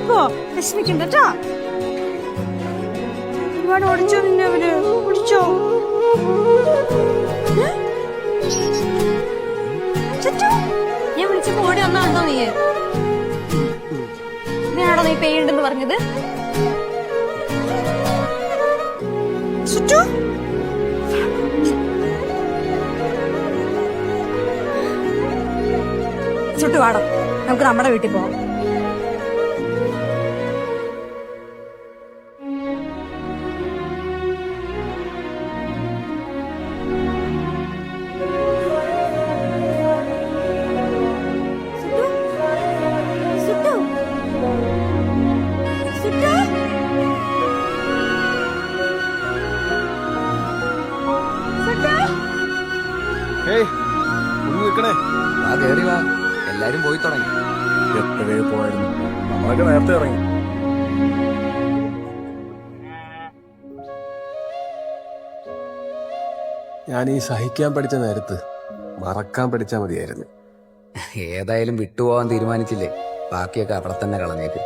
പോ, വിഷമിക്കണ്ട കേട്ടോ. ഒരുപാട് ഓടിച്ചോ നിന്നെ അവര്, ഓടിച്ചോ. ഞാൻ വിളിച്ചപ്പോ ഓടി വന്നാണോ നീ? ഇതിനാണോ നീ പെയ്യുണ്ടെന്ന് പറഞ്ഞത്? ചുട്ടു വാടോ, നമുക്ക് നമ്മുടെ വീട്ടിൽ പോവാം. എല്ലാരും പോയി തുടങ്ങി. എപ്പോഴേ പോയായിരുന്നു, നമ്മളൊക്കെ നേരത്തെ ഇറങ്ങി. ഞാൻ ഈ സഹിക്കാൻ പഠിച്ച നേരത്ത് മറക്കാൻ പഠിച്ചാൽ മതിയായിരുന്നു. ഏതായാലും വിട്ടുപോകാൻ തീരുമാനിച്ചില്ലേ, ബാക്കിയൊക്കെ അവിടെ തന്നെ കളഞ്ഞേക്ക്.